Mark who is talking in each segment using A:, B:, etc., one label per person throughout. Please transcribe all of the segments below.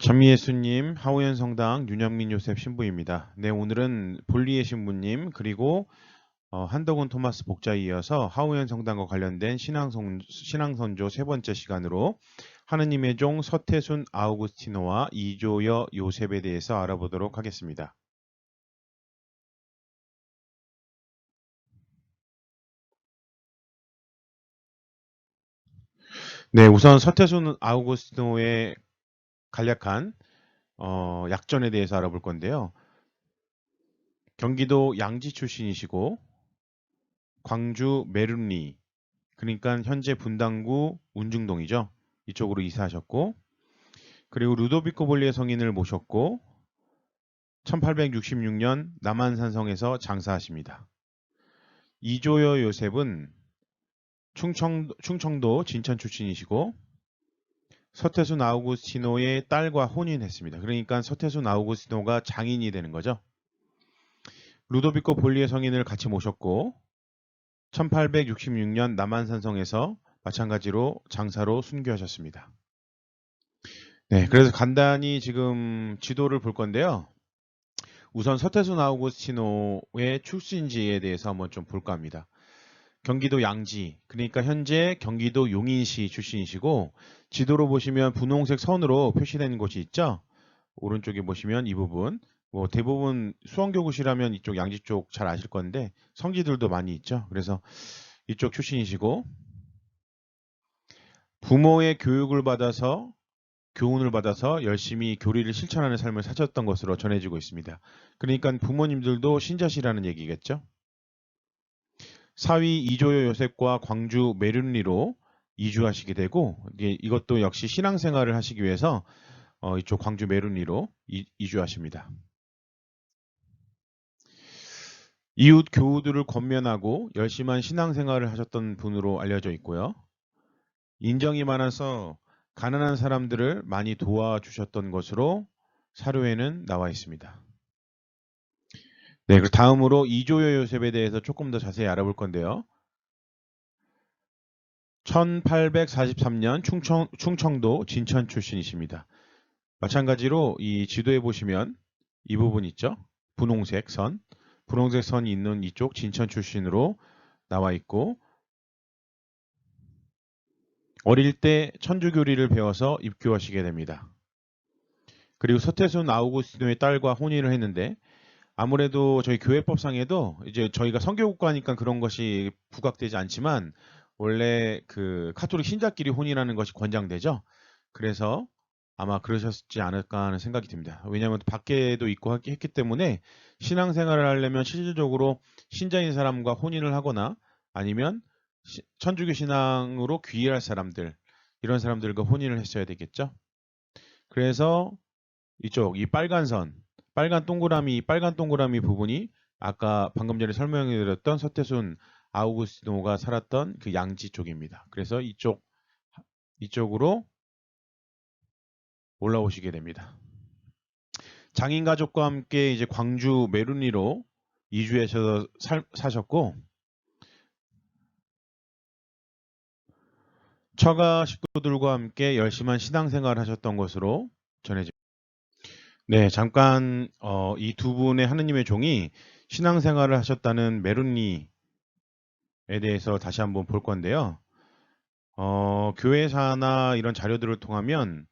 A: 전미예수님, 하우현 성당 윤영민 요셉 신부입니다. 네, 오늘은 볼리에 신부님 그리고 한덕훈 토마스 복자에 이어서 하우현 성당과 관련된 신앙선조 세 번째 시간으로 하느님의 종 서태순 아우구스티노와 이조여 요셉에 대해서 알아보도록 하겠습니다. 네, 우선 서태순 아우구스티노의 간략한 약전에 대해서 알아볼 건데요. 경기도 양지 출신이시고 광주 메룬리, 그러니까 현재 분당구 운중동이죠. 이쪽으로 이사하셨고, 그리고 루도비코 볼리의 성인을 모셨고 1866년 남한산성에서 장사하십니다. 이조여 요셉은 충청도 진천 출신이시고 서태순 아우구스티노의 딸과 혼인했습니다. 그러니까 서태순 아우구스티노가 장인이 되는 거죠. 루도비코 볼리의 성인을 같이 모셨고 1866년 남한산성에서 마찬가지로 장사로 순교하셨습니다. 네, 그래서 간단히 지금 지도를 볼 건데요. 우선 서태순 아우구스티노의 출신지에 대해서 한번 좀 볼까 합니다. 경기도 양지, 그러니까 현재 경기도 용인시 출신이시고 지도로 보시면 분홍색 선으로 표시된 곳이 있죠. 오른쪽에 보시면 이 부분, 뭐 대부분 수원교구시라면 이쪽 양지 쪽 잘 아실 건데 성지들도 많이 있죠. 그래서 이쪽 출신이시고 부모의 교훈을 받아서 열심히 교리를 실천하는 삶을 사셨던 것으로 전해지고 있습니다. 그러니까 부모님들도 신자시라는 얘기겠죠. 사위 이조여 요셉과 광주 메륜리로 이주하시게 되고 이것도 역시 신앙생활을 하시기 위해서 이쪽 광주 메륜리로 이주하십니다. 이웃 교우들을 권면하고 열심한 신앙생활을 하셨던 분으로 알려져 있고요. 인정이 많아서 가난한 사람들을 많이 도와주셨던 것으로 사료에는 나와 있습니다. 네, 그리고 다음으로 이조여 요셉에 대해서 조금 더 자세히 알아볼 건데요. 1843년 충청도 진천 출신이십니다. 마찬가지로 이 지도에 보시면 이 부분 있죠? 분홍색 선이 있는 이쪽 진천 출신으로 나와 있고 어릴 때 천주교리를 배워서 입교하시게 됩니다. 그리고 서태순 아우구스티노의 딸과 혼인을 했는데 아무래도 저희 교회법상에도 이제 저희가 선교국가니까 그런 것이 부각되지 않지만 원래 그 카톨릭 신자끼리 혼인하는 것이 권장되죠. 그래서 아마 그러셨지 않을까 하는 생각이 듭니다. 왜냐하면 밖에도 있고 했기 때문에 신앙생활을 하려면 실질적으로 신자인 사람과 혼인을 하거나 아니면 천주교 신앙으로 귀의할 사람들, 이런 사람들과 혼인을 했어야 되겠죠. 그래서 이쪽 이 빨간 동그라미 부분이 아까 방금 전에 설명해 드렸던 서태순 아우구스티노가 살았던 그 양지 쪽입니다. 그래서 이쪽으로 올라오시게 됩니다. 장인 가족과 함께 이제 광주 메룬리로 이주해서 사셨고 처가 식구들과 함께 열심한 신앙생활을 하셨던 것으로 전해집니다. 네, 잠깐 이 두 분의 하느님의 종이 신앙생활을 하셨다는 메룬리에 대해서 다시 한번 볼 건데요. 교회사나 이런 자료들을 통하면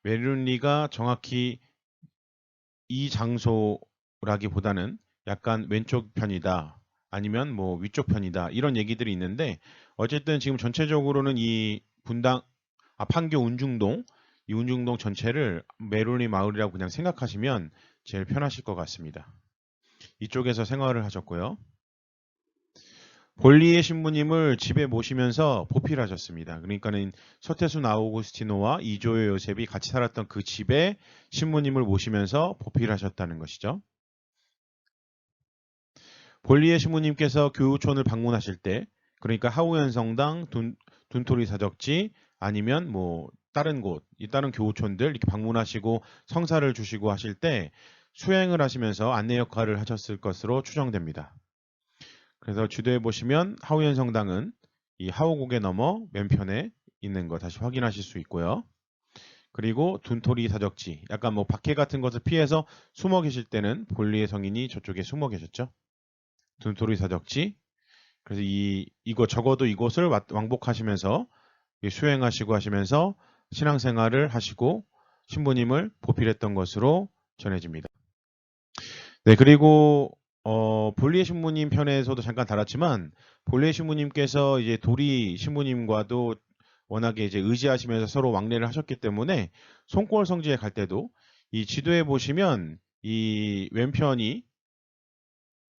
A: 메룬리가 정확히 이 장소라기보다는 약간 왼쪽 편이다 아니면 뭐 위쪽 편이다 이런 얘기들이 있는데 어쨌든 지금 전체적으로는 이 판교 운중동 이 운중동 전체를 메룬리 마을이라고 그냥 생각하시면 제일 편하실 것 같습니다. 이쪽에서 생활을 하셨고요. 볼리의 신부님을 집에 모시면서 보필하셨습니다. 그러니까는 서태순 아우구스티노와 이조여 요셉이 같이 살았던 그 집에 신부님을 모시면서 보필하셨다는 것이죠. 볼리의 신부님께서 교우촌을 방문하실 때, 그러니까 하우현 성당, 둔토리 사적지 아니면 뭐 다른 곳, 이 다른 교우촌들 이렇게 방문하시고 성사를 주시고 하실 때 수행을 하시면서 안내 역할을 하셨을 것으로 추정됩니다. 그래서 주도해 보시면 하우현 성당은 이 하우곡에 넘어 맨편에 있는 거 다시 확인하실 수 있고요. 그리고 둔토리 사적지, 약간 뭐 박해 같은 것을 피해서 숨어 계실 때는 볼리의 성인이 저쪽에 숨어 계셨죠. 둔토리 사적지. 그래서 이거 적어도 이곳을 왕복하시면서 수행하시고 하시면서 신앙생활을 하시고 신부님을 보필했던 것으로 전해집니다. 네, 그리고 볼리의 신부님 편에서도 잠깐 다뤘지만 볼리의 신부님께서 이제 도리 신부님과도 워낙에 이제 의지하시면서 서로 왕래를 하셨기 때문에 송골 성지에 갈 때도 이 지도에 보시면 이 왼편이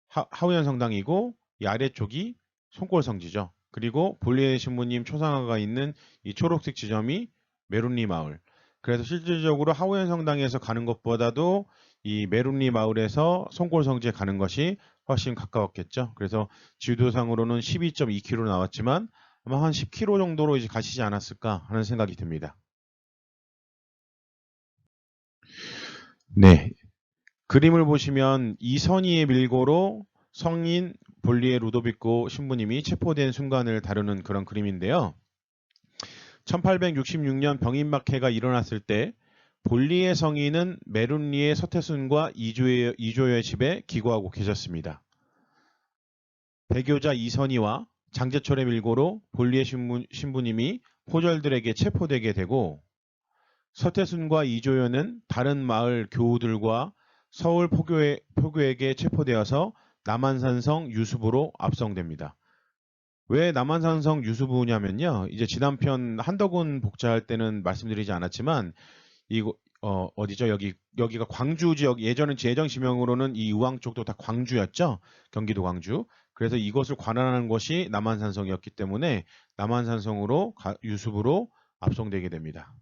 A: 하우현 성당이고 이 아래쪽이 송골 성지죠. 그리고 볼리의 신부님 초상화가 있는 이 초록색 지점이 메룬리 마을. 그래서 실질적으로 하우현 성당에서 가는 것보다도 이 메룬리 마을에서 송골 성지에 가는 것이 훨씬 가까웠겠죠. 그래서 지도상으로는 12.2km 나왔지만 아마 한 10km 정도로 이제 가시지 않았을까 하는 생각이 듭니다. 네. 그림을 보시면 이선희의 밀고로 성인 볼리의 루도비코 신부님이 체포된 순간을 다루는 그런 그림인데요. 1866년 병인박해가 일어났을 때 볼리의 성인은 메룬리의 서태순과 이조여의 집에 기거하고 계셨습니다. 배교자 이선희와 장제철의 밀고로 볼리의 신부님이 포졸들에게 체포되게 되고 서태순과 이조여는 다른 마을 교우들과 서울 포교에게 체포되어서 남한산성 유수부로 압송됩니다. 왜 남한산성 유수부냐면요. 이제 지난편 한덕훈 복자할 때는 말씀드리지 않았지만 이거 어디죠? 여기가 광주 지역, 예전 지명으로는 이 의왕 쪽도 다 광주였죠. 경기도 광주. 그래서 이것을 관할하는 것이 남한산성이었기 때문에 남한산성으로 유수부로 압송되게 됩니다.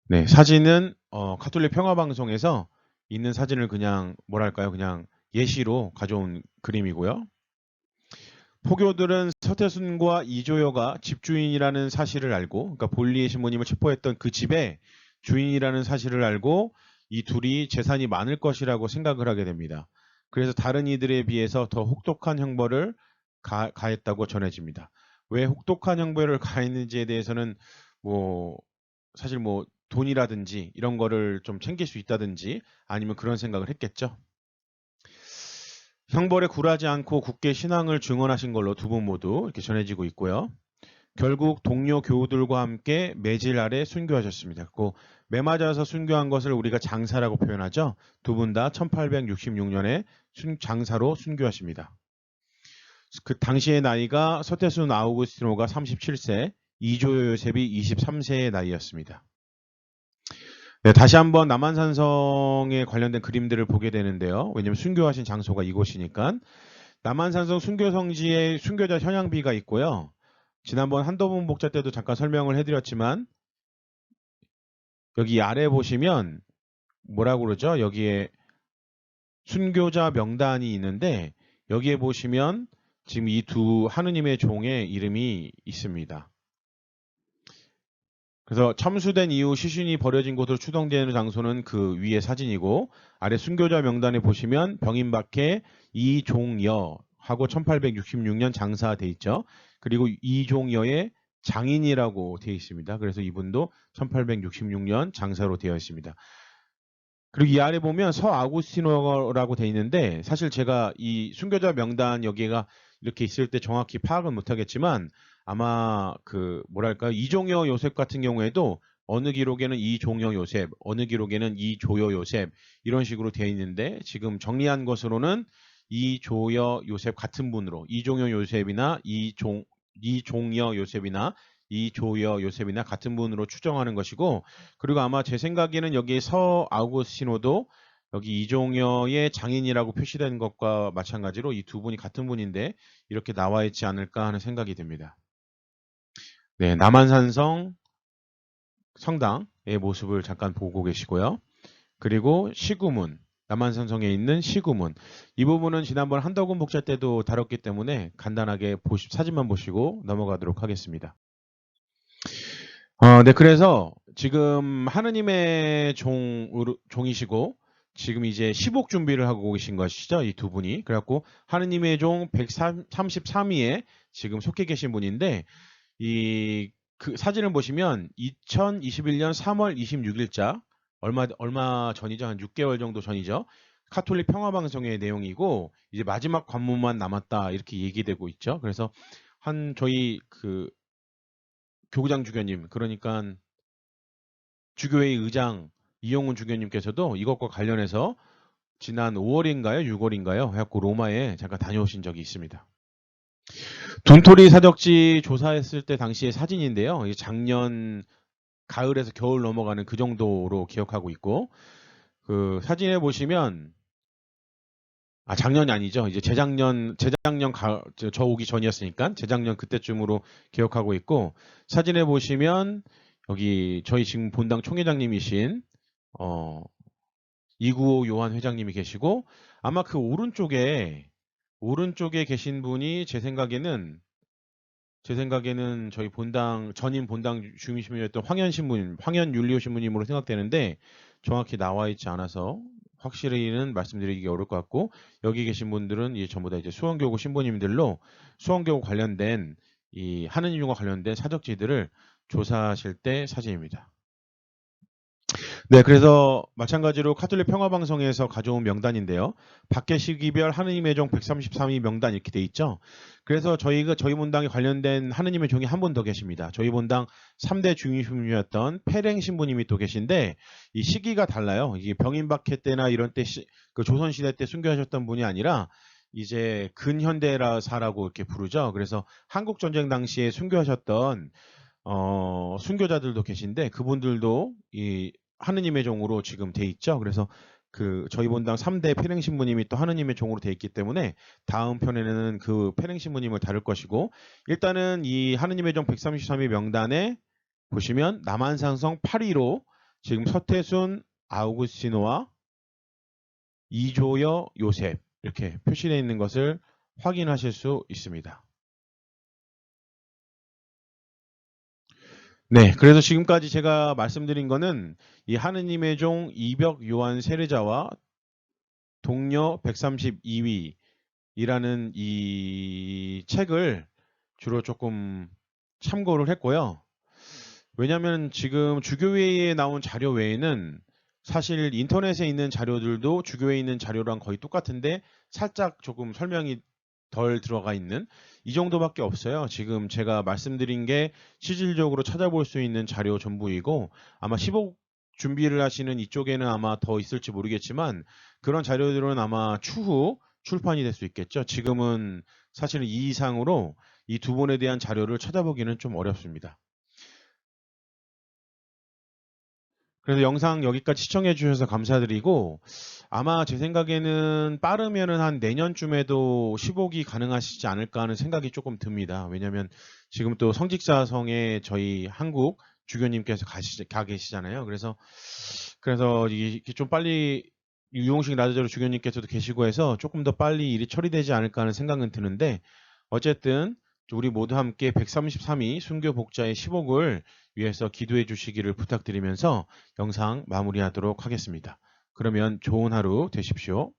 A: 네, 사진은 가톨릭 평화방송에서 있는 사진을 그냥 뭐랄까요? 그냥 예시로 가져온 그림이고요. 포교들은 서태순과 이조여가 집주인이라는 사실을 알고, 그러니까 볼리의 신부님을 체포했던 그 집의 주인이라는 사실을 알고 이 둘이 재산이 많을 것이라고 생각을 하게 됩니다. 그래서 다른 이들에 비해서 더 혹독한 형벌을 가했다고 전해집니다. 왜 혹독한 형벌을 가했는지에 대해서는 뭐 사실 뭐 돈이라든지 이런 거를 좀 챙길 수 있다든지 아니면 그런 생각을 했겠죠. 형벌에 굴하지 않고 굳게 신앙을 증언하신 걸로 두 분 모두 이렇게 전해지고 있고요. 결국 동료 교우들과 함께 매질 아래 순교하셨습니다. 그 매맞아서 순교한 것을 우리가 장사라고 표현하죠. 두 분 다 1866년에 장사로 순교하십니다. 그 당시의 나이가 서태순 아우구스티노가 37세, 이조여 요셉이 23세의 나이였습니다. 네, 다시 한번 남한산성에 관련된 그림들을 보게 되는데요. 왜냐하면 순교하신 장소가 이곳이니까. 남한산성 순교성지에 순교자 현양비가 있고요. 지난번 한도분 복자 때도 잠깐 설명을 해드렸지만 여기 아래 보시면 뭐라고 그러죠? 여기에 순교자 명단이 있는데 여기에 보시면 지금 이 두 하느님의 종의 이름이 있습니다. 그래서 참수된 이후 시신이 버려진 곳으로 추정되는 장소는 그 위에 사진이고 아래 순교자 명단에 보시면 병인박해 이종여하고 1866년 장사돼 있죠. 그리고 이종여의 장인이라고 되어 있습니다. 그래서 이분도 1866년 장사로 되어 있습니다. 그리고 이 아래 보면 서아구스티노라고 되어 있는데 사실 제가 이 순교자 명단 여기가 이렇게 있을 때 정확히 파악은 못하겠지만 아마 그 뭐랄까요 이종여 요셉 같은 경우에도 어느 기록에는 이종여 요셉, 어느 기록에는 이조여 요셉 이런 식으로 되어 있는데 지금 정리한 것으로는 이조여 요셉 같은 분으로 이종여 요셉이나 이종여 요셉이나 이조여 요셉이나 같은 분으로 추정하는 것이고 그리고 아마 제 생각에는 여기 서 아우구스티노도 여기 이종여의 장인이라고 표시된 것과 마찬가지로 이 두 분이 같은 분인데 이렇게 나와 있지 않을까 하는 생각이 듭니다. 네, 남한산성 성당의 모습을 잠깐 보고 계시고요. 그리고 시구문, 남한산성에 있는 시구문. 이 부분은 지난번 한덕훈 복자 때도 다뤘기 때문에 간단하게 사진만 보시고 넘어가도록 하겠습니다. 네, 그래서 지금 하느님의 종이시고 지금 이제 시복 준비를 하고 계신 것이죠. 이 두 분이. 그래갖고 하느님의 종 133위에 지금 속해 계신 분인데 이 그 사진을 보시면 2021년 3월 26일자 얼마 전이죠. 한 6개월 정도 전이죠. 카톨릭 평화방송의 내용이고 이제 마지막 관문만 남았다 이렇게 얘기되고 있죠. 그래서 한 저희 그 교구장 주교님 그러니까 주교회의 의장 이용훈 주교님께서도 이것과 관련해서 지난 5월인가요? 6월인가요? 해갖고 로마에 잠깐 다녀오신 적이 있습니다. 돈토리 사적지 조사했을 때 당시의 사진인데요. 이게 작년 가을에서 겨울 넘어가는 그 정도로 기억하고 있고 그 사진에 보시면 작년이 아니죠. 이제 재작년 저 오기 전이었으니까 재작년 그때쯤으로 기억하고 있고 사진에 보시면 여기 저희 지금 본당 총회장님이신 295 요한 회장님이 계시고 아마 그 오른쪽에 계신 분이 제 생각에는 저희 본당 전임 본당 주임신부였던 황현 윤리호 신부님으로 생각되는데 정확히 나와 있지 않아서 확실히는 말씀드리기 어려울 것 같고 여기 계신 분들은 이제 전부 다 이제 수원교구 신부님들로 수원교구 관련된 이 하느님 과 관련된 사적지들을 조사하실 때 사진입니다. 네, 그래서 마찬가지로 카톨릭 평화방송에서 가져온 명단인데요. 밖의 시기별 하느님의 종 133위 명단 이렇게 돼 있죠. 그래서 저희 본당에 관련된 하느님의 종이 한 분 더 계십니다. 저희 본당 3대 중임신부였던 페랭 신부님이 또 계신데 이 시기가 달라요. 이게 병인박해 때나 이런 때 그 조선시대 때 순교하셨던 분이 아니라 이제 근현대사라고 이렇게 부르죠. 그래서 한국전쟁 당시에 순교하셨던 순교자들도 계신데 그분들도 이 하느님의 종으로 지금 돼 있죠. 그래서 그 저희 본당 3대 페랭 신부님이 또 하느님의 종으로 돼 있기 때문에 다음 편에는 그 페랭 신부님을 다룰 것이고 일단은 이 하느님의 종 133위 명단에 보시면 남한산성 8위로 지금 서태순 아우구스티노와 이조여 요셉 이렇게 표시되어 있는 것을 확인하실 수 있습니다. 네, 그래서 지금까지 제가 말씀드린 거는 이 하느님의 종 이벽 요한 세례자와 동료 132위이라는 이 책을 주로 조금 참고를 했고요. 왜냐하면 지금 주교회에 나온 자료 외에는 사실 인터넷에 있는 자료들도 주교회에 있는 자료랑 거의 똑같은데 살짝 조금 설명이 덜 들어가 있는 이 정도밖에 없어요. 지금 제가 말씀드린 게 실질적으로 찾아볼 수 있는 자료 전부이고 아마 15 준비를 하시는 이쪽에는 아마 더 있을지 모르겠지만 그런 자료들은 아마 추후 출판이 될 수 있겠죠. 지금은 사실은 이 이상으로 이 두 분에 대한 자료를 찾아보기는 좀 어렵습니다. 그래서 영상 여기까지 시청해 주셔서 감사드리고 아마 제 생각에는 빠르면은 한 내년쯤에도 15기 가능하시지 않을까 하는 생각이 조금 듭니다. 왜냐면 지금 또 성직자성에 저희 한국 주교님께서 가 계시잖아요. 그래서 이게 좀 빨리 유용식 라드제로 주교님께서도 계시고 해서 조금 더 빨리 일이 처리되지 않을까 하는 생각은 드는데 어쨌든 우리 모두 함께 133위 순교 복자의 10억을 위해서 기도해 주시기를 부탁드리면서 영상 마무리하도록 하겠습니다. 그러면 좋은 하루 되십시오.